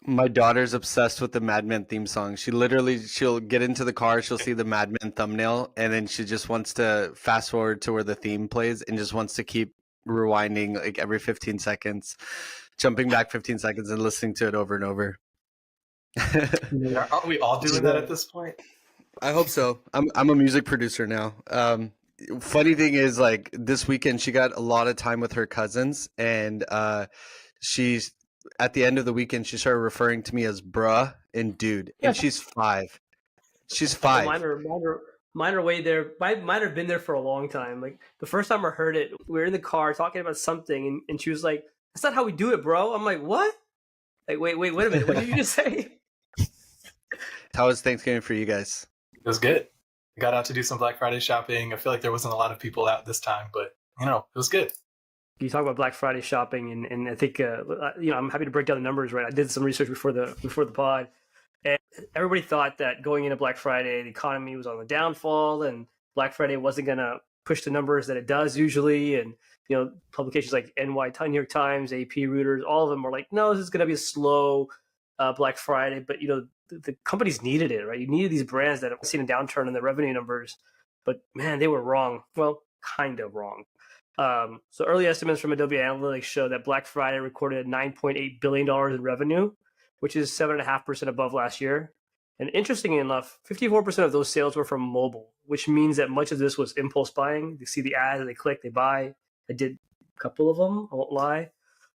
My daughter's obsessed with the Mad Men theme song. She'll get into the car, she'll see the Mad Men thumbnail, and then she just wants to fast forward to where the theme plays and just wants to keep rewinding like every 15 seconds, jumping back 15 seconds and listening to it over and over. Yeah, aren't we all doing that at this point? I hope so. I'm a music producer now. Funny thing is, like this weekend, she got a lot of time with her cousins, and she's at the end of the weekend, she started referring to me as bruh and dude, and she's 5. She's Oh, 5. mine are way there. Mine have been there for a long time. Like the first time I heard it, we were in the car talking about something, and she was like, "That's not how we do it, bro." I'm like, "What?" Like, wait a minute. What did you just say? How was Thanksgiving for you guys? It was good. I got out to do some Black Friday shopping. I feel like there wasn't a lot of people out this time, but it was good. You talk about Black Friday shopping, and I think I'm happy to break down the numbers. Right, I did some research before the pod, and everybody thought that going into Black Friday, the economy was on the downfall, and Black Friday wasn't going to push the numbers that it does usually. And publications like New York Times, AP, Reuters, all of them were like, "No, this is going to be a slow Black Friday." But the companies needed it, right? You needed these brands that have seen a downturn in their revenue numbers, but man, they were wrong. Well, kind of wrong. So early estimates from Adobe Analytics show that Black Friday recorded $9.8 billion in revenue, which is 7.5% above last year. And interestingly enough, 54% of those sales were from mobile, which means that much of this was impulse buying. They see the ads, they click, they buy. I did a couple of them, I won't lie.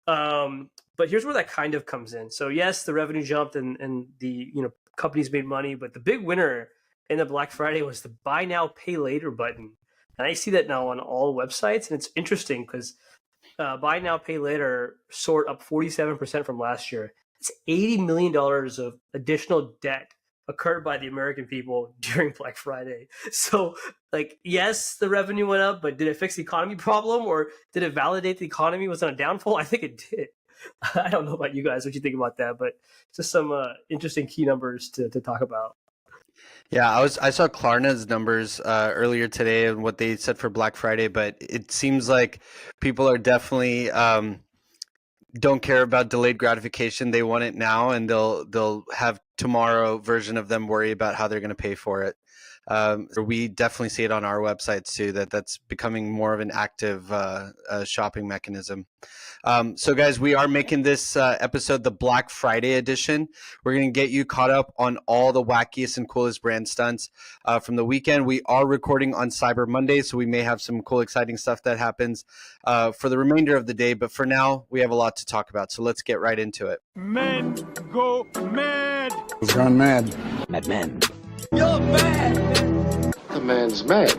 But here's where that kind of comes in. So yes, the revenue jumped and the companies made money, but the big winner in the Black Friday was the buy now, pay later button. And I see that now on all websites, and it's interesting because buy now, pay later soared up 47% from last year. It's $80 million of additional debt occurred by the American people during Black Friday. So, yes, the revenue went up, but did it fix the economy problem, or did it validate the economy was on a downfall? I think it did. I don't know about you guys, what you think about that, but just some interesting key numbers to talk about. Yeah, I saw Klarna's numbers earlier today and what they said for Black Friday, but it seems like people are definitely don't care about delayed gratification. They want it now, and they'll have tomorrow version of them worry about how they're going to pay for it. We definitely see it on our websites too, that's becoming more of an active shopping mechanism. So guys, we are making this episode the Black Friday edition. We're going to get you caught up on all the wackiest and coolest brand stunts from the weekend. We are recording on Cyber Monday, so we may have some cool, exciting stuff that happens for the remainder of the day. But for now, we have a lot to talk about, so let's get right into it. Men go mad. He's gone mad. Mad Men. You're mad. The man's mad.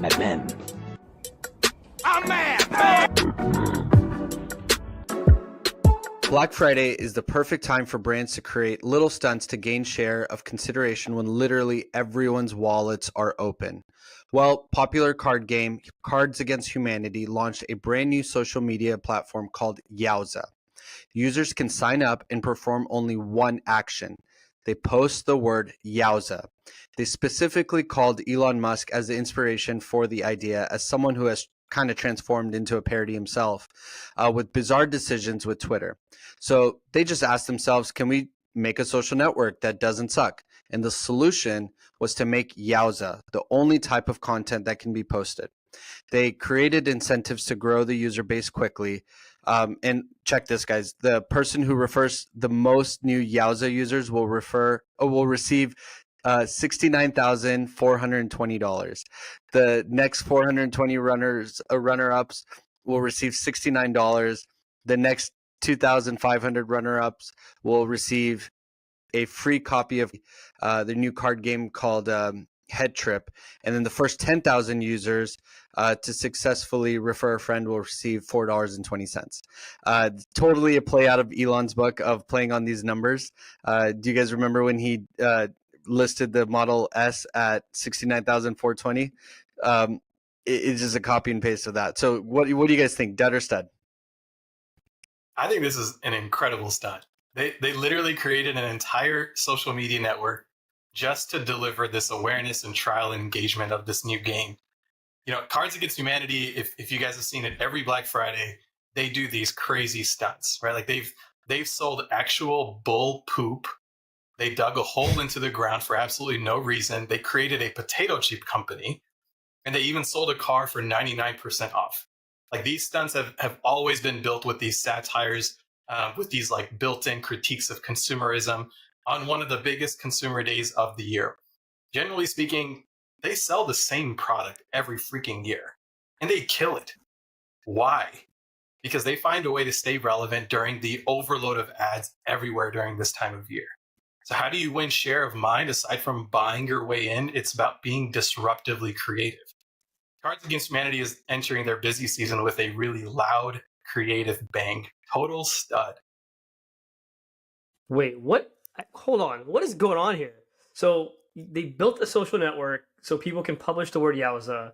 Mad Men. I'm mad. Black Friday is the perfect time for brands to create little stunts to gain share of consideration when literally everyone's wallets are open. Well, popular card game Cards Against Humanity launched a brand new social media platform called Yowza. Users can sign up and perform only one action. They post the word Yowza. They specifically called Elon Musk as the inspiration for the idea, as someone who has kind of transformed into a parody himself with bizarre decisions with Twitter. So they just asked themselves, can we make a social network that doesn't suck? And the solution was to make Yowza the only type of content that can be posted. They created incentives to grow the user base quickly. And check this, guys. The person who refers the most new Yowza users will receive $69,420. The next 420 runner-ups will receive $69. The next 2,500 runner-ups will receive a free copy of the new card game called Head Trip. And then the first 10,000 users to successfully refer a friend will receive $4.20. Totally a play out of Elon's book of playing on these numbers. Do you guys remember when he listed the Model S at 69,420? It's just a copy and paste of that. So what do you guys think, dead or stud? I think this is an incredible stunt. They literally created an entire social media network just to deliver this awareness and trial and engagement of this new game. Cards Against Humanity, if you guys have seen it, every Black Friday, they do these crazy stunts, right? Like they've They've sold actual bull poop. They dug a hole into the ground for absolutely no reason. They created a potato chip company, and they even sold a car for 99% off. Like, these stunts have always been built with these satires, with these like built-in critiques of consumerism on one of the biggest consumer days of the year. Generally speaking, they sell the same product every freaking year, and they kill it. Why? Because they find a way to stay relevant during the overload of ads everywhere during this time of year. So how do you win share of mind aside from buying your way in? It's about being disruptively creative. Cards Against Humanity is entering their busy season with a really loud, creative bang. Total stud. Wait, what? Hold on. What is going on here? So they built a social network so people can publish the word Yowza,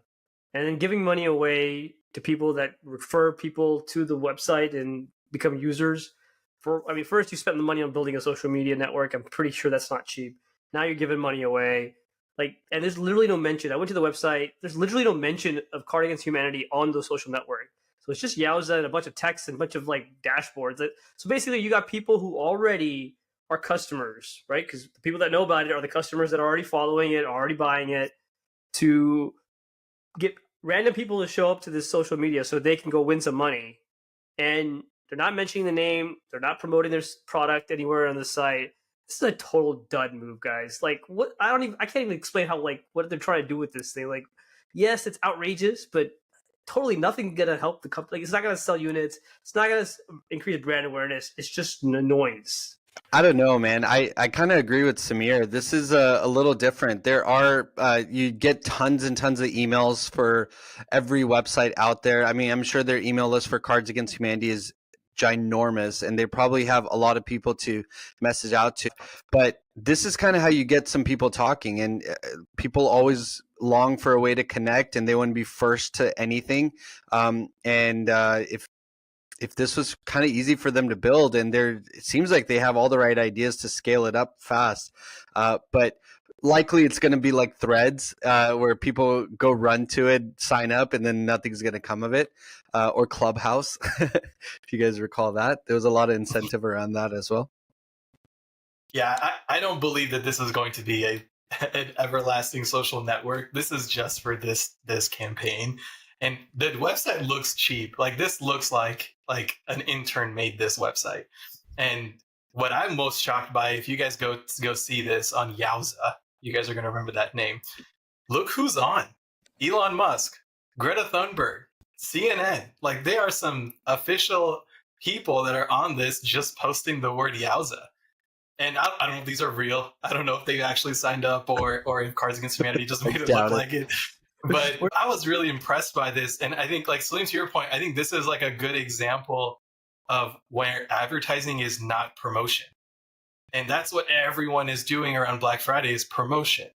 and then giving money away to people that refer people to the website and become users. First you spent the money on building a social media network. I'm pretty sure that's not cheap. Now you're giving money away. And there's literally no mention. I went to the website. There's literally no mention of Card Against Humanity on the social network. So it's just Yowza and a bunch of text and a bunch of dashboards. So basically, you got people who already are customers, right? Because the people that know about it are the customers that are already following it, already buying it, to get random people to show up to this social media so they can go win some money. And they're not mentioning the name. They're not promoting their product anywhere on the site. This is a total dud move, guys. What? I can't even explain what they're trying to do with this thing. Yes, it's outrageous, but totally nothing gonna help the company. It's not gonna sell units. It's not gonna increase brand awareness. It's just noise. I don't know, man. I kind of agree with Samir. This is a little different. There are, you get tons and tons of emails for every website out there. I mean, I'm sure their email list for Cards Against Humanity is ginormous, and they probably have a lot of people to message out to. But this is kind of how you get some people talking, and people always long for a way to connect, and they want to be first to anything. If this was kind of easy for them to build, and it seems like they have all the right ideas to scale it up fast, but likely it's going to be like Threads, where people go run to it, sign up, and then nothing's going to come of it, or Clubhouse. If you guys recall that, there was a lot of incentive around that as well. Yeah, I don't believe that this is going to be an everlasting social network. This is just for this campaign. And the website looks cheap. This looks like an intern made this website. And what I'm most shocked by, if you guys go see this on Yowza, you guys are going to remember that name. Look who's on. Elon Musk, Greta Thunberg, CNN. They are some official people that are on this just posting the word Yowza. And I don't know if these are real. I don't know if they actually signed up or if Cards Against Humanity just made it look like it. But I was really impressed by this. And I think, Salim, to your point, I think this is a good example of where advertising is not promotion. And that's what everyone is doing around Black Friday, is promotion.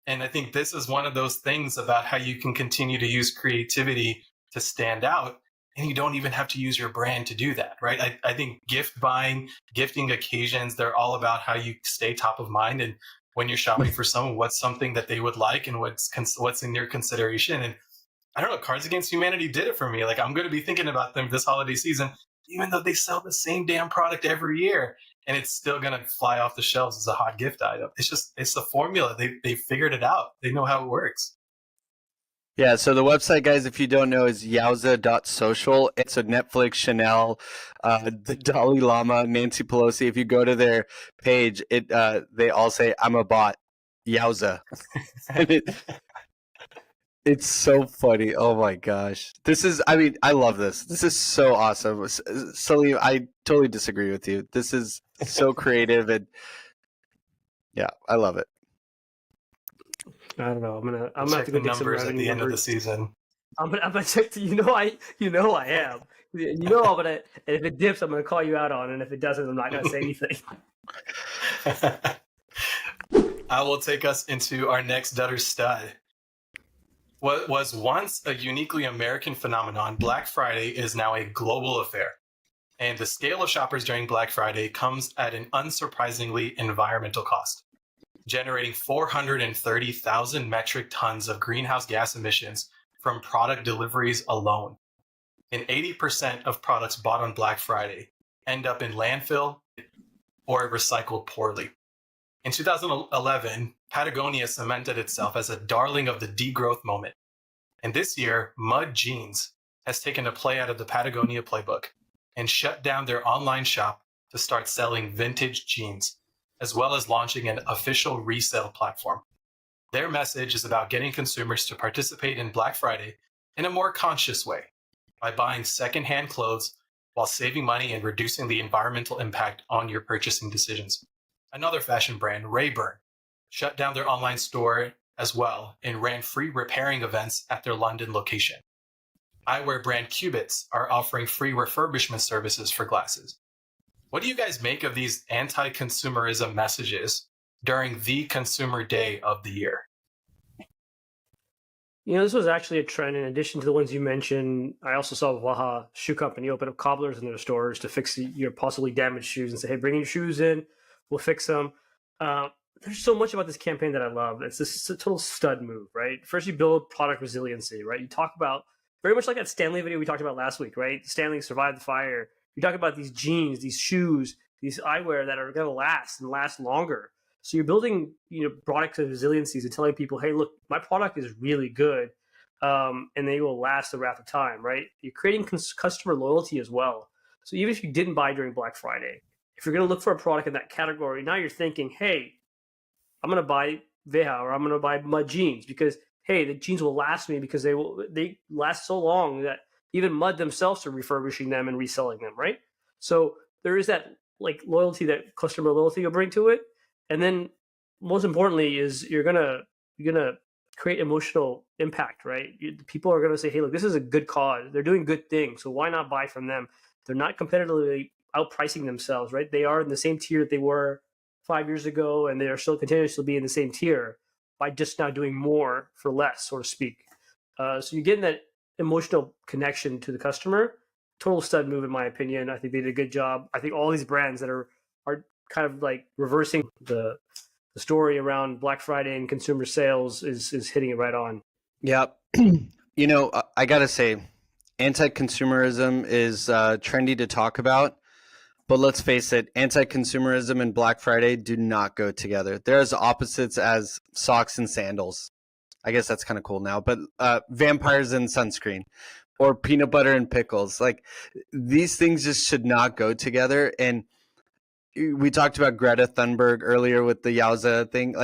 And I think this is one of those things about how you can continue to use creativity to stand out. And you don't even have to use your brand to do that, right? I think gift buying, gifting occasions, they're all about how you stay top of mind. And when you're shopping for someone, what's something that they would like and what's in your consideration. And I don't know, Cards Against Humanity did it for me. I'm going to be thinking about them this holiday season, even though they sell the same damn product every year, and it's still going to fly off the shelves as a hot gift item. It's the formula. They figured it out. They know how it works. Yeah, so the website, guys, if you don't know, is yowza.social. It's a Netflix, Chanel, the Dalai Lama, Nancy Pelosi. If you go to their page, they all say, "I'm a bot, Yowza." And it's so funny. Oh my gosh. I love this. This is so awesome. Salim, I totally disagree with you. This is so creative, and yeah, I love it. I don't know. I'm gonna have to the go dig some numbers at the end of the numbers. season. I'm gonna check. I am. And if it dips, I'm gonna call you out on it. And if it doesn't, I'm not gonna say anything. I will take us into our next Dutter Stud. What was once a uniquely American phenomenon, Black Friday is now a global affair. And the scale of shoppers during Black Friday comes at an unsurprisingly environmental cost, generating 430,000 metric tons of greenhouse gas emissions from product deliveries alone. And 80% of products bought on Black Friday end up in landfill or recycled poorly. In 2011, Patagonia cemented itself as a darling of the degrowth moment. And this year, Mud Jeans has taken a play out of the Patagonia playbook and shut down their online shop to start selling vintage jeans, as well as launching an official resale platform. Their message is about getting consumers to participate in Black Friday in a more conscious way by buying secondhand clothes while saving money and reducing the environmental impact on your purchasing decisions. Another fashion brand, Rayburn, shut down their online store as well and ran free repairing events at their London location. Eyewear brand Cubits are offering free refurbishment services for glasses. What do you guys make of these anti-consumerism messages during the consumer day of the year? You know, this was actually a trend in addition to the ones you mentioned. I also saw Waha Shoe Company open up cobblers in their stores to fix your possibly damaged shoes and say, hey, bring your shoes in, we'll fix them. There's so much about this campaign that I love. It's this total stud move, right? First, you build product resiliency, right? You talk about, very much like that Stanley video we talked about last week, right? Stanley survived the fire. You talk about these jeans, these shoes, these eyewear that are going to last and last longer. So you're building, products of resiliencies and telling people, hey, look, my product is really good, and they will last the wrath of time, right? You're creating customer loyalty as well. So even if you didn't buy during Black Friday, if you're going to look for a product in that category, now you're thinking, hey, I'm going to buy Veja or I'm going to buy Mud jeans because, hey, the jeans will last me because they last so long that even Mud themselves are refurbishing them and reselling them, right? So there is that loyalty, that customer loyalty you'll bring to it. And then most importantly is you're gonna create emotional impact, right? People are gonna say, hey, look, this is a good cause. They're doing good things. So why not buy from them? They're not competitively outpricing themselves, right? They are in the same tier that they were 5 years ago, and they are still continuously be in the same tier by just now doing more for less, so to speak. So you're getting that emotional connection to the customer. Total stud move, in my opinion. I think they did a good job. I think all these brands that are kind of reversing the story around Black Friday and consumer sales is hitting it right on. Yeah. I got to say, anti-consumerism is trendy to talk about, but let's face it, anti-consumerism and Black Friday do not go together. They're as opposites as socks and sandals. I guess that's kind of cool now, but vampires and sunscreen or peanut butter and pickles, these things just should not go together. And we talked about Greta Thunberg earlier with the Yowza thing.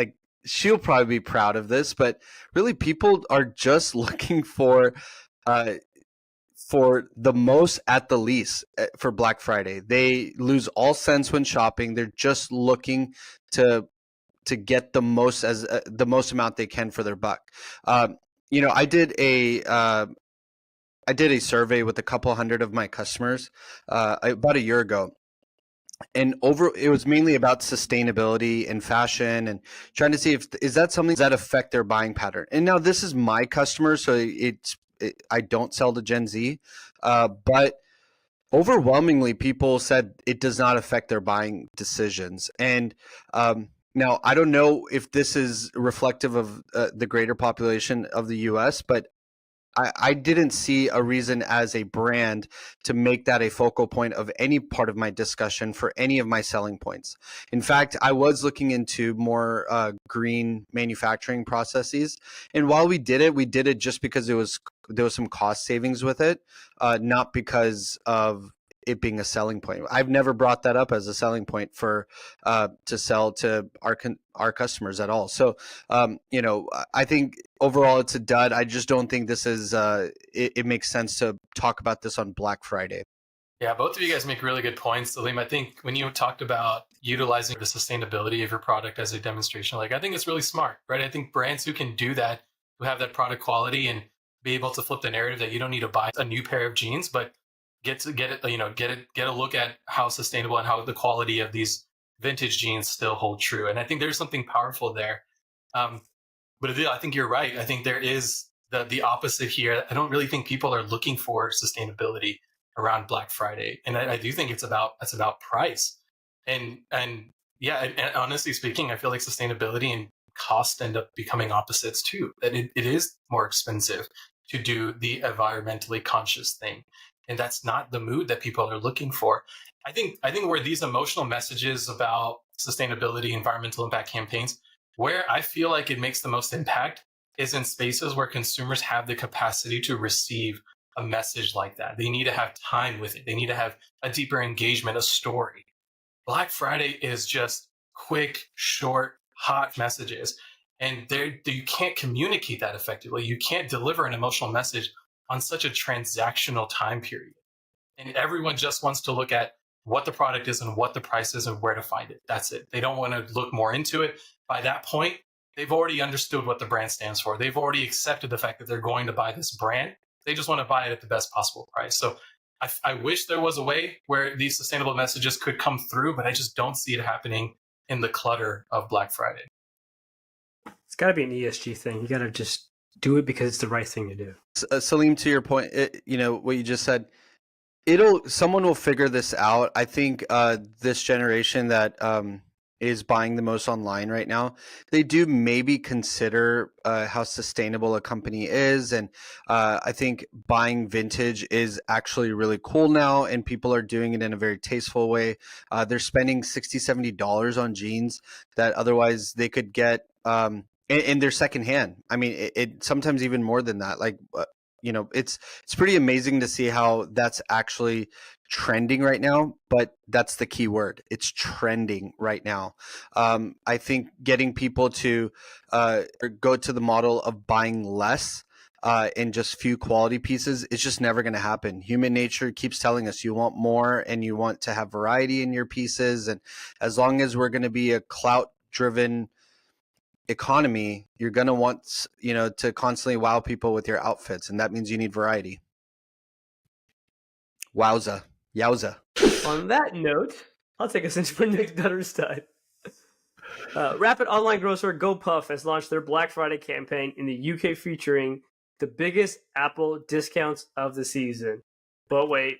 She'll probably be proud of this, but really people are just looking for the most at the least for Black Friday. They lose all sense when shopping. They're just looking to get the most amount they can for their buck. I did a survey with a couple hundred of my customers about a year ago. And it was mainly about sustainability and fashion and trying to see is that something that affect their buying pattern. And now this is my customer, so I don't sell to Gen Z, but overwhelmingly people said it does not affect their buying decisions. And now I don't know if this is reflective of the greater population of the US, but I didn't see a reason as a brand to make that a focal point of any part of my discussion for any of my selling points. In fact, I was looking into more green manufacturing processes. And while we did it just because there was some cost savings with it, not because of it being a selling point. I've never brought that up as a selling point for to sell to our customers at all. So, I think overall it's a dud. I just don't think this is it makes sense to talk about this on Black Friday. Yeah, both of you guys make really good points, Salim. I think when you talked about utilizing the sustainability of your product as a demonstration, I think it's really smart, right? I think brands who can do that, who have that product quality and be able to flip the narrative that you don't need to buy a new pair of jeans, but get a look at how sustainable and how the quality of these vintage jeans still hold true. And I think there's something powerful there. But Adil, I think you're right. I think there is the opposite here. I don't really think people are looking for sustainability around Black Friday. And I do think it's about price. And honestly speaking, I feel like sustainability and cost end up becoming opposites too. That it is more expensive to do the environmentally conscious thing. and that's not the mood that people are looking for. I think where these emotional messages about sustainability, environmental impact campaigns, where I feel like it makes the most impact is in spaces where consumers have the capacity to receive a message like that. They need to have time with it. They need to have a deeper engagement, a story. Black Friday is just quick, short, hot messages. And you can't communicate that effectively. You can't deliver an emotional message on such a transactional time period. And everyone just wants to look at what the product is and what the price is and where to find it. That's it. They don't want to look more into it. By that point, they've already understood what the brand stands for. They've already accepted the fact that they're going to buy this brand. They just want to buy it at the best possible price. So I wish there was a way where these sustainable messages could come through, but I just don't see it happening in the clutter of Black Friday. It's got to be an ESG thing. You got to just do it because it's the right thing to do. Salim, to your point, what you just said, someone will figure this out. I think this generation that is buying the most online right now, they do maybe consider how sustainable a company is. And I think buying vintage is actually really cool now, and people are doing it in a very tasteful way. They're spending $60, $70 on jeans that otherwise they could get in their secondhand. I mean, it sometimes even more than that. Like, it's pretty amazing to see how that's actually trending right now, but that's the key word. It's trending right now. I think getting people to go to the model of buying less in just few quality pieces is just never going to happen. Human nature keeps telling us you want more and you want to have variety in your pieces. And as long as we're going to be a clout-driven economy, you're going to want to constantly wow people with your outfits, and that means you need variety. Yowza. On that note, I'll take us into our next Dutter Stud. Rapid online grocer goPuff has launched their Black Friday campaign in the UK, featuring the biggest Apple discounts of the season. But wait,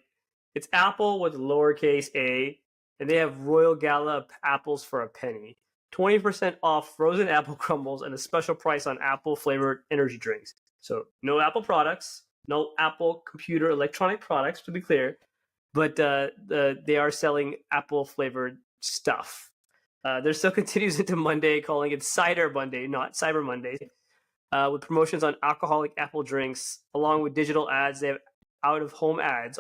it's Apple with lowercase a, and they have Royal Gala apples for a penny. 20% off frozen apple crumbles and a special price on apple flavored energy drinks. So no Apple products, no Apple computer electronic products, to be clear, but they are selling apple flavored stuff. There still continues into Monday, calling it Cider Monday, not Cyber Monday, with promotions on alcoholic apple drinks, along with digital ads. They have out-of-home ads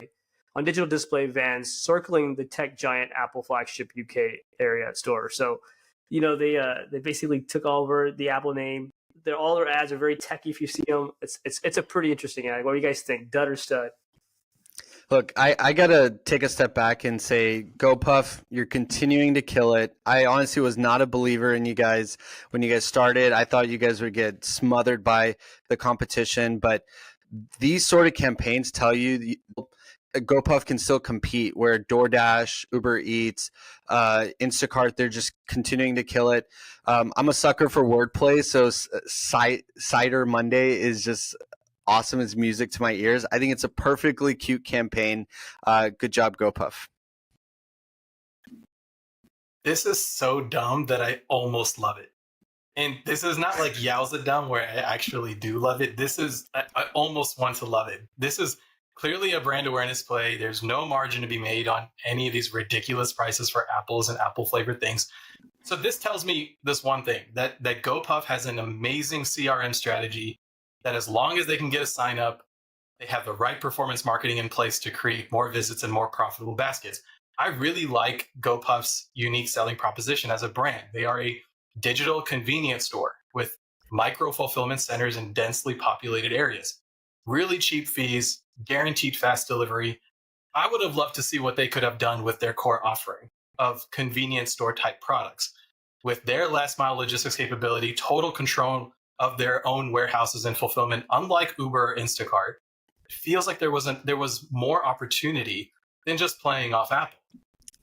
on digital display vans circling the tech giant Apple flagship UK area store. So, they basically took over the Apple name. All their ads are very techy. If you see them, it's a pretty interesting ad. What do you guys think, Dud or Stud? Look, I gotta take a step back and say, goPuff, you're continuing to kill it. I honestly was not a believer in you guys when you guys started. I thought you guys would get smothered by the competition, but these sort of campaigns tell you goPuff can still compete, where DoorDash, Uber Eats, Instacart, they're just continuing to kill it. I'm a sucker for wordplay, so Cider Monday is just awesome as music to my ears. I think it's a perfectly cute campaign. Good job, goPuff. This is so dumb that I almost love it. And this is not like Yowza dumb where I actually do love it. I almost want to love it. This is clearly a brand awareness play. There's no margin to be made on any of these ridiculous prices for apples and apple flavored things. So this tells me this one thing, that goPuff has an amazing CRM strategy, that as long as they can get a sign up, they have the right performance marketing in place to create more visits and more profitable baskets. I really like goPuff's unique selling proposition as a brand. They are a digital convenience store with micro fulfillment centers in densely populated areas. Really cheap fees, guaranteed fast delivery. I would have loved to see what they could have done with their core offering of convenience store type products. With their last mile logistics capability, total control of their own warehouses and fulfillment, unlike Uber or Instacart, it feels like there was more opportunity than just playing off Apple.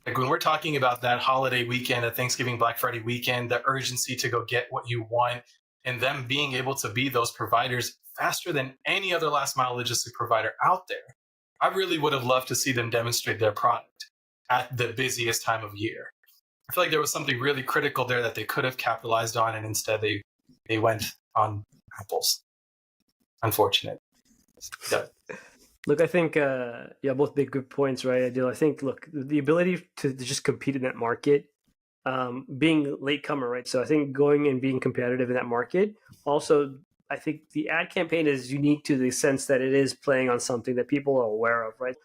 Like when we're talking about that holiday weekend, the Thanksgiving, Black Friday weekend, the urgency to go get what you want, and them being able to be those providers faster than any other last mile logistics provider out there, I really would have loved to see them demonstrate their product at the busiest time of year. I feel like there was something really critical there that they could have capitalized on, and instead they went on apples. Unfortunate. Look, I think, yeah, both big good points, right, Adil? I think, look, the ability to just compete in that market, being latecomer, right? So I think going and being competitive in that market. Also, I think the ad campaign is unique to the sense that it is playing on something that people are aware of, right?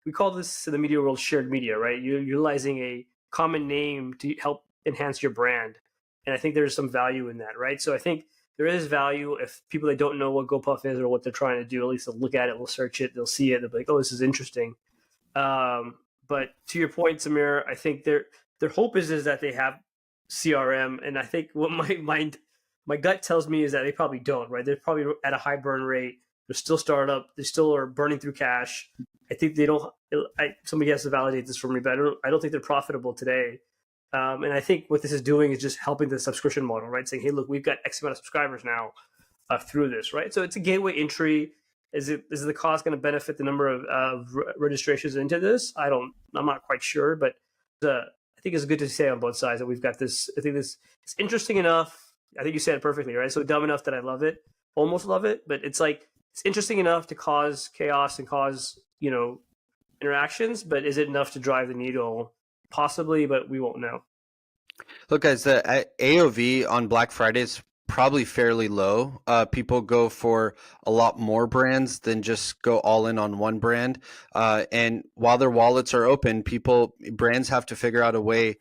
We call this in the media world shared media, right? You're utilizing a common name to help enhance your brand. And I think there's some value in that, right? So I think there is value if people that don't know what GoPuff is or what they're trying to do, at least they'll look at it, they'll search it, they'll see it, they'll be like, oh, this is interesting. But to your point, Samir, I think their hope is that they have CRM, and I think what my gut tells me is that they probably don't, right? They're probably at a high burn rate. They're still startup. They still are burning through cash. I think they don't. Somebody has to validate this for me, but I don't think they're profitable today. And I think what this is doing is just helping the subscription model, right? Saying, hey, look, we've got X amount of subscribers now through this, right? So it's a gateway entry. Is the cost going to benefit the number of registrations into this? I'm not quite sure, but I think it's good to say on both sides that we've got this. I think this is interesting enough. I think you said it perfectly, right? So dumb enough that I love it, almost love it, but it's like it's interesting enough to cause chaos and cause interactions, but is it enough to drive the needle? Possibly, but we won't know. Look, guys, the AOV on Black Friday is probably fairly low. People go for a lot more brands than just go all in on one brand. And while their wallets are open, brands have to figure out a way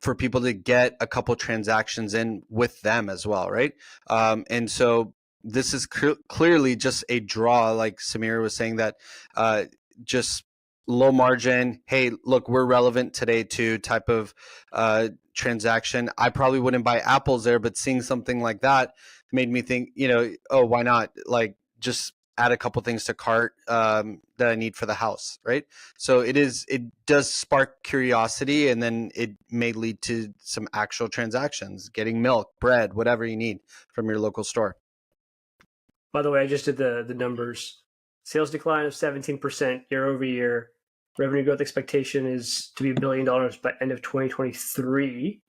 for people to get a couple transactions in with them as well, right? And so this is clearly just a draw, like Samir was saying, that just low margin, hey, look, we're relevant today too type of transaction. I probably wouldn't buy apples there, but seeing something like that made me think, oh, why not? Like, just add a couple things to cart that I need for the house, right? So it does spark curiosity, and then it may lead to some actual transactions, getting milk, bread, whatever you need from your local store. By the way, I just did the numbers. Sales decline of 17% year over year. Revenue growth expectation is to be $1 billion by end of 2023,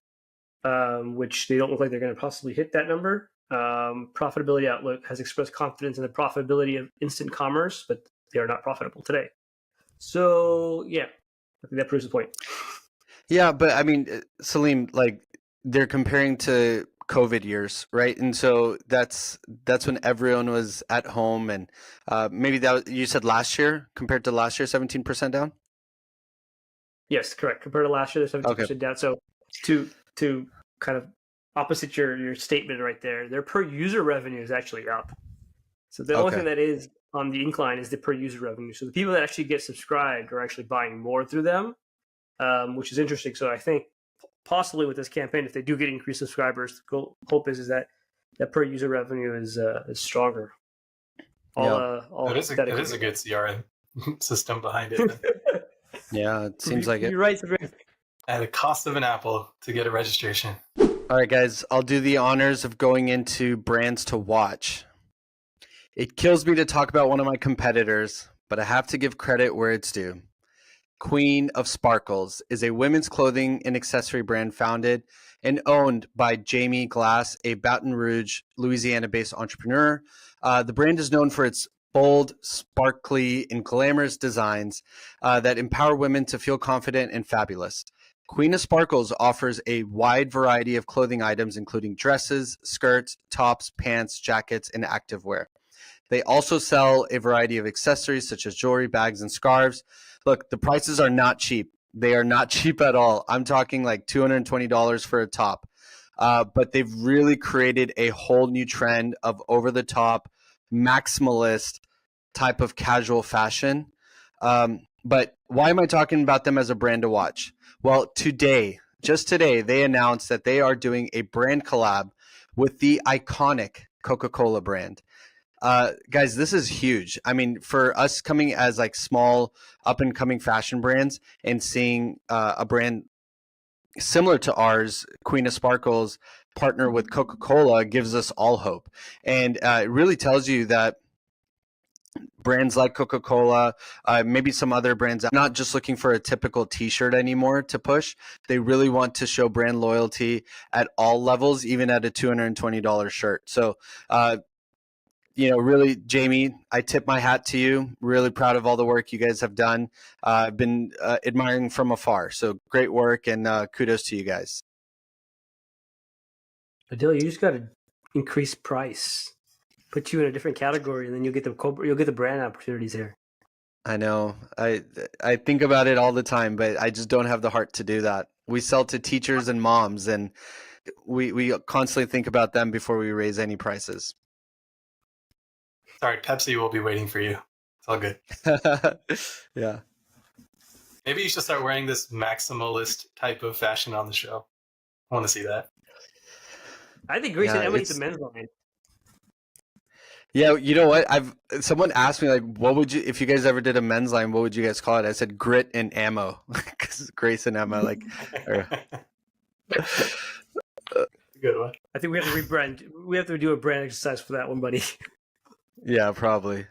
which they don't look like they're going to possibly hit that number. Profitability outlook has expressed confidence in the profitability of instant commerce, but they are not profitable today. So, yeah, I think that proves the point. Yeah, but I mean, Salim, like, they're comparing to COVID years, right? And so that's when everyone was at home, and maybe you said last year, compared to last year, 17% down? Yes, correct. Compared to last year, they're 17% down. So to kind of opposite your statement right there, their per user revenue is actually up. So the only thing that is on the incline is the per user revenue. So the people that actually get subscribed are actually buying more through them, which is interesting. So I think possibly with this campaign, if they do get increased subscribers, the hope is that per user revenue is stronger. It is a good CRM system behind it. Yeah, it seems like it. You're right. At the cost of an apple to get a registration. All right, guys, I'll do the honors of going into brands to watch. It kills me to talk about one of my competitors, but I have to give credit where it's due. Queen of Sparkles is a women's clothing and accessory brand founded and owned by Jamie Glass, a Baton Rouge, Louisiana-based entrepreneur. The brand is known for its bold, sparkly, and glamorous designs that empower women to feel confident and fabulous. Queen of Sparkles offers a wide variety of clothing items, including dresses, skirts, tops, pants, jackets, and activewear. They also sell a variety of accessories such as jewelry, bags, and scarves. Look, the prices are not cheap. They are not cheap at all. I'm talking like $220 for a top. But they've really created a whole new trend of over-the-top, maximalist type of casual fashion. But why am I talking about them as a brand to watch? Well, just today, they announced that they are doing a brand collab with the iconic Coca-Cola brand. Guys, this is huge. I mean, for us coming as like small up and coming fashion brands and seeing a brand similar to ours, Queen of Sparkles, partner with Coca-Cola gives us all hope. And it really tells you that brands like Coca-Cola, maybe some other brands, not just looking for a typical t-shirt anymore to push. They really want to show brand loyalty at all levels, even at a $220 shirt. So, really, Jamie, I tip my hat to you. Really proud of all the work you guys have done. I've been admiring from afar. So great work, and kudos to you guys. Adil, you just got to increase price, put you in a different category, and then you'll get the brand opportunities here. I know. I think about it all the time, but I just don't have the heart to do that. We sell to teachers and moms, and we constantly think about them before we raise any prices. Sorry, Pepsi will be waiting for you. It's all good. Yeah. Maybe you should start wearing this maximalist type of fashion on the show. I want to see that. I think Grace and Emma need the men's line. Yeah, you know what? Someone asked me, like, what would you, if you guys ever did a men's line, what would you guys call it? I said grit and ammo, because Grace and Emma, like. Good one. I think we have to rebrand. We have to do a brand exercise for that one, buddy. Yeah, probably.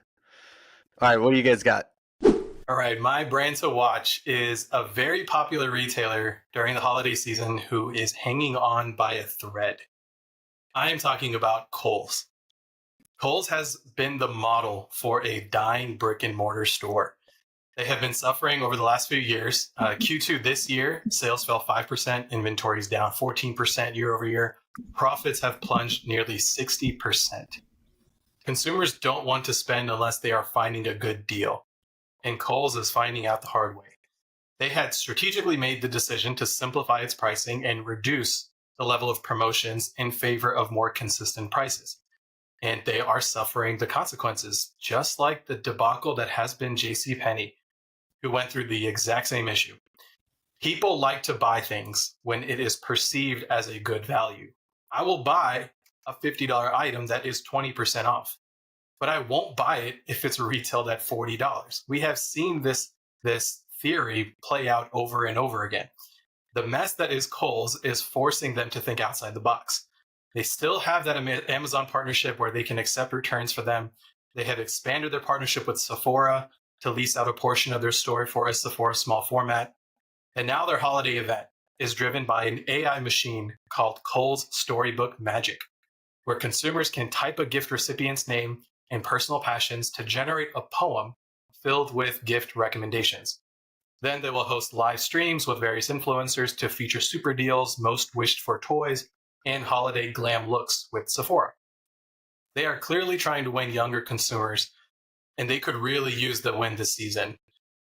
All right, what do you guys got? All right, my brand to watch is a very popular retailer during the holiday season who is hanging on by a thread. I am talking about Kohl's. Kohl's has been the model for a dying brick and mortar store. They have been suffering over the last few years. Q2 this year, sales fell 5%, inventories down 14% year over year. Profits have plunged nearly 60%. Consumers don't want to spend unless they are finding a good deal. And Kohl's is finding out the hard way. They had strategically made the decision to simplify its pricing and reduce the level of promotions in favor of more consistent prices. And they are suffering the consequences, just like the debacle that has been JCPenney, who went through the exact same issue. People like to buy things when it is perceived as a good value. I will buy a $50 item that is 20% off, but I won't buy it if it's retailed at $40. We have seen this theory play out over and over again. The mess that is Kohl's is forcing them to think outside the box. They still have that Amazon partnership where they can accept returns for them. They have expanded their partnership with Sephora to lease out a portion of their store for a Sephora small format. And now their holiday event is driven by an AI machine called Kohl's Storybook Magic, where consumers can type a gift recipient's name and personal passions to generate a poem filled with gift recommendations. Then they will host live streams with various influencers to feature super deals, most wished for toys, and holiday glam looks with Sephora. They are clearly trying to win younger consumers, and they could really use the win this season.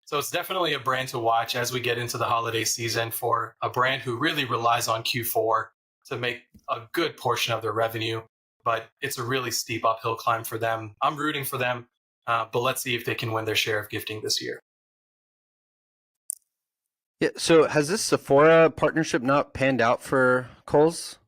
So it's definitely a brand to watch as we get into the holiday season for a brand who really relies on Q4 to make a good portion of their revenue, but it's a really steep uphill climb for them. I'm rooting for them, but let's see if they can win their share of gifting this year. Yeah. So has this Sephora partnership not panned out for Kohl's?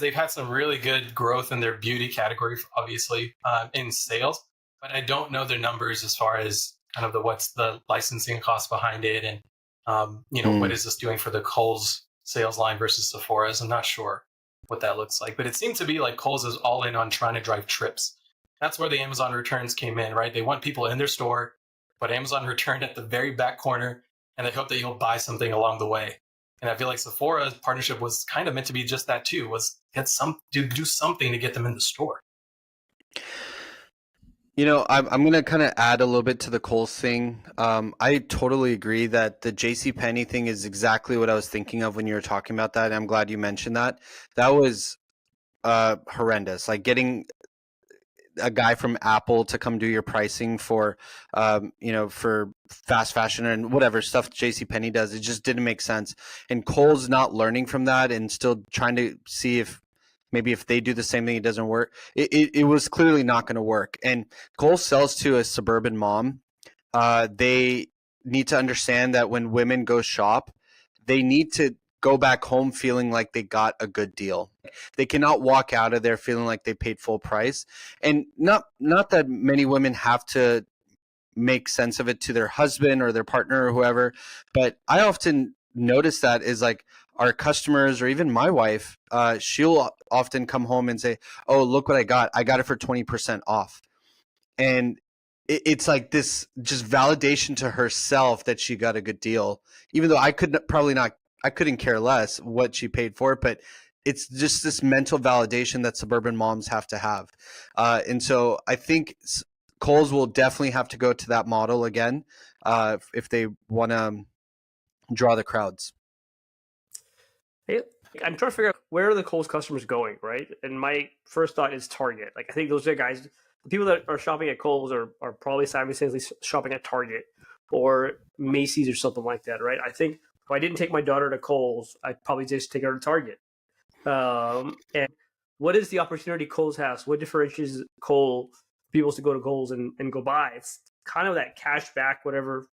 They've had some really good growth in their beauty category, obviously, in sales, but I don't know their numbers as far as kind of what's the licensing cost behind it, and what is this doing for the Kohl's sales line versus Sephora's. I'm not sure what that looks like, but it seemed to be like Kohl's is all in on trying to drive trips. That's where the Amazon returns came in, right? They want people in their store, but Amazon returned at the very back corner, and they hope that you'll buy something along the way. And I feel like Sephora's partnership was kind of meant to be just that too, was do something to get them in the store. I'm going to kind of add a little bit to the Kohl's thing. I totally agree that the JCPenney thing is exactly what I was thinking of when you were talking about that. And I'm glad you mentioned that. That was horrendous. Like getting a guy from Apple to come do your pricing for, for fast fashion and whatever stuff JCPenney does. It just didn't make sense. And Kohl's not learning from that and still trying to see if maybe if they do the same thing, it doesn't work. It was clearly not going to work. And Kohl's sells to a suburban mom. They need to understand that when women go shop, they need to go back home feeling like they got a good deal. They cannot walk out of there feeling like they paid full price. And not that many women have to make sense of it to their husband or their partner or whoever, but I often notice that is like our customers or even my wife, she'll often come home and say, oh, look what I got. I got it for 20% off. And it's like this just validation to herself that she got a good deal, even though I couldn't care less what she paid for it, but it's just this mental validation that suburban moms have to have. And so I think Kohl's will definitely have to go to that model again if they want to draw the crowds. I'm trying to figure out where are the Kohl's customers going, right? And my first thought is Target. Like, I think those are guys, the people that are shopping at Kohl's are probably simultaneously shopping at Target or Macy's or something like that, right? I think if I didn't take my daughter to Kohl's, I'd probably just take her to Target. And what is the opportunity Kohl's has? What differentiates Kohl people to go to Kohl's and go buy? It's kind of that cash back, whatever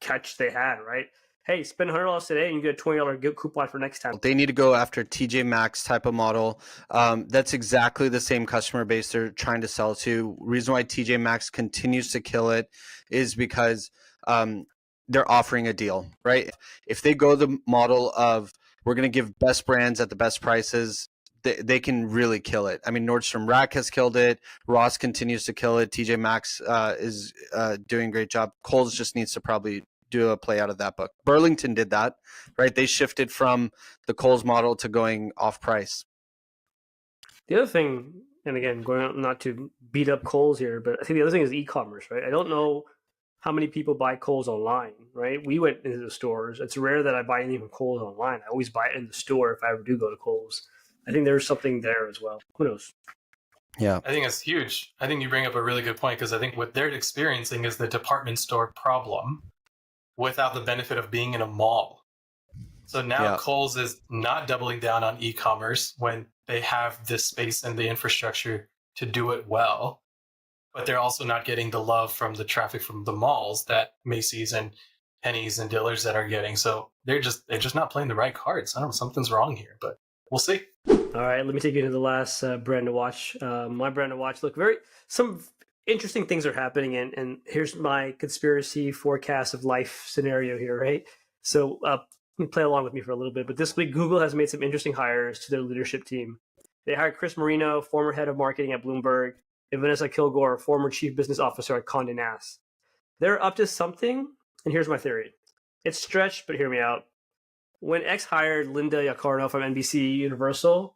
catch they had, right? Hey, spend $100 today and you get a $20 coupon for next time. They need to go after TJ Maxx type of model. That's exactly the same customer base they're trying to sell to. Reason why TJ Maxx continues to kill it is because they're offering a deal, right? If they go the model of we're going to give best brands at the best prices, they can really kill it. I mean, Nordstrom Rack has killed it. Ross continues to kill it. TJ Maxx is doing a great job. Kohl's just needs to probably do a play out of that book. Burlington did that, right? They shifted from the Kohl's model to going off price. The other thing, and again, going out not to beat up Kohl's here, but I think the other thing is e-commerce, right? I don't know how many people buy Kohl's online, right? We went into the stores. It's rare that I buy anything from Kohl's online. I always buy it in the store if I ever do go to Kohl's. I think there's something there as well. Who knows? Yeah. I think it's huge. I think you bring up a really good point because I think what they're experiencing is the department store problem without the benefit of being in a mall. So now Kohl's is not doubling down on e-commerce when they have this space and the infrastructure to do it well, but they're also not getting the love from the traffic from the malls that Macy's and Penny's and Dillard's that are getting. So they're just not playing the right cards. I don't know, something's wrong here, but we'll see. All right, let me take you to the last brand to watch. My brand to watch. Look, some interesting things are happening, and here's my conspiracy forecast of life scenario here, right? So play along with me for a little bit. But this week, Google has made some interesting hires to their leadership team. They hired Chris Marino, former head of marketing at Bloomberg, and Vanessa Kilgore, former chief business officer at Condé Nast. They're up to something, and here's my theory. It's stretched, but hear me out. When X hired Linda Yaccarino from NBC Universal,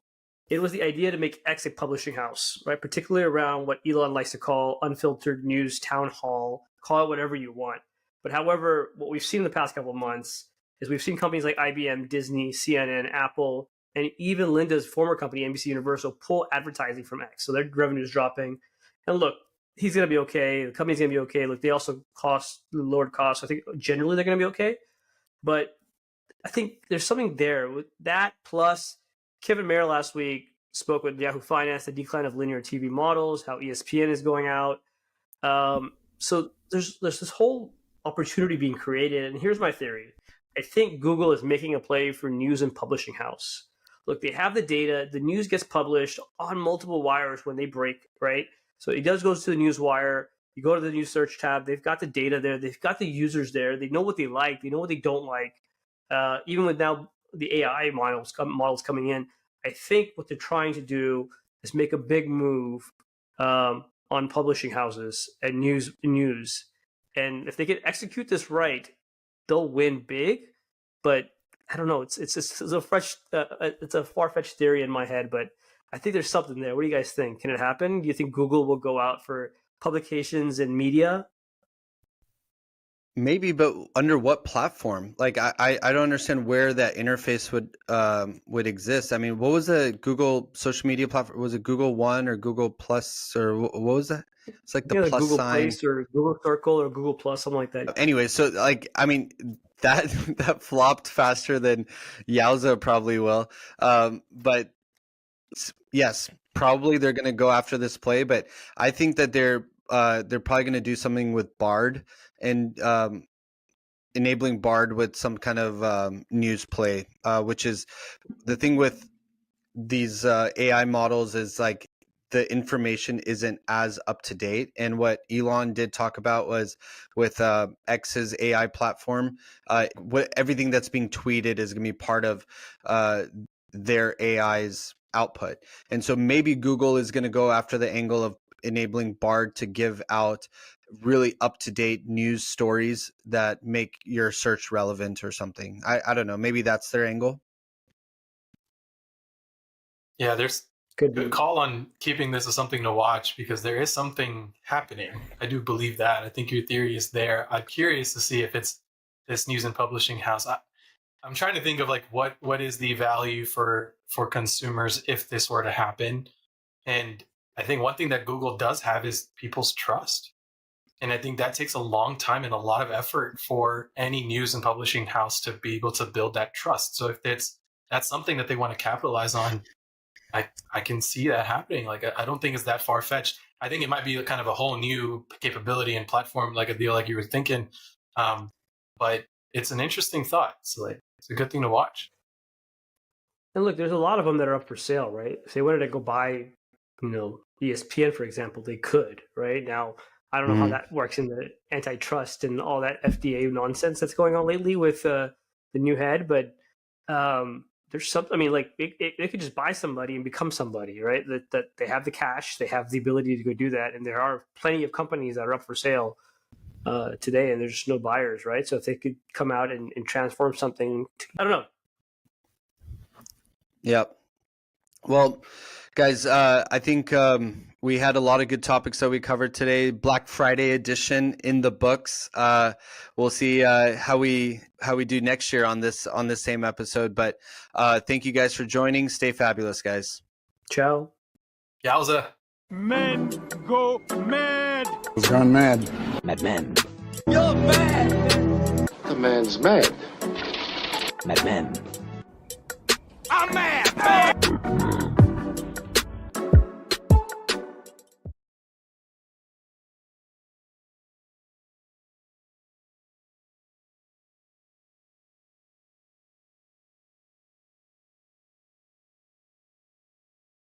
it was the idea to make X a publishing house, right? Particularly around what Elon likes to call unfiltered news town hall. Call it whatever you want. But however, what we've seen in the past couple of months is we've seen companies like IBM, Disney, CNN, Apple, and even Linda's former company, NBC Universal, pull advertising from X. So their revenue is dropping. And look, he's going to be okay. The company's going to be okay. Look, they also lowered costs. I think generally they're going to be okay. But I think there's something there with that. Plus, Kevin Mayer last week spoke with Yahoo Finance, the decline of linear TV models, how ESPN is going out. So there's this whole opportunity being created. And here's my theory. I think Google is making a play for news and publishing house. Look, they have the data. The news gets published on multiple wires when they break, right? So it does go to the news wire. You go to the news search tab. They've got the data there. They've got the users there. They know what they like. They know what they don't like. Even with now the AI models coming in, I think what they're trying to do is make a big move on publishing houses and news. And if they can execute this right, they'll win big. But I don't know. It's a far-fetched theory in my head, but I think there's something there. What do you guys think? Can it happen? Do you think Google will go out for publications and media? Maybe, but under what platform? Like, I don't understand where that interface would exist. I mean, what was the Google social media platform? Was it Google One or Google Plus or what was that? It's like the plus Google sign, Place or Google Circle or Google Plus, something like that. Anyway, so like, I mean, that flopped faster than Yowza probably will. But yes, probably they're going to go after this play. But I think that they're probably going to do something with Bard and enabling Bard with some kind of news play, which is the thing with these AI models is like the information isn't as up to date. And what Elon did talk about was with X's AI platform, everything that's being tweeted is going to be part of their AI's output. And so maybe Google is going to go after the angle of enabling Bard to give out really up-to-date news stories that make your search relevant or something. I don't know. Maybe that's their angle. Yeah, there's Could be. good call on keeping this as something to watch because there is something happening. I do believe that. I think your theory is there. I'm curious to see if it's this news and publishing house. I'm trying to think of like what is the value for consumers if this were to happen. And I think one thing that Google does have is people's trust. And I think that takes a long time and a lot of effort for any news and publishing house to be able to build that trust. So if that's something that they want to capitalize on, I can see that happening. Like, I don't think it's that far fetched. I think it might be kind of a whole new capability and platform, like a deal like you were thinking. But it's an interesting thought. So like, it's a good thing to watch. And look, there's a lot of them that are up for sale, right? If they wanted to go buy, ESPN, for example, they could, right? Now, I don't know how that works in the antitrust and all that FDA nonsense that's going on lately with the new head, but there's something. I mean, like they could just buy somebody and become somebody, right? That they have the cash, they have the ability to go do that, and there are plenty of companies that are up for sale today, and there's just no buyers, right? So if they could come out and transform something, I don't know. Yep. Well, guys, I think we had a lot of good topics that we covered today. Black Friday edition in the books. We'll see how we do next year on this same episode. But thank you guys for joining. Stay fabulous, guys. Ciao. Yowza. Men go mad. Gone mad. Mad Men. You're mad. The man's mad. Mad Men. I'm mad.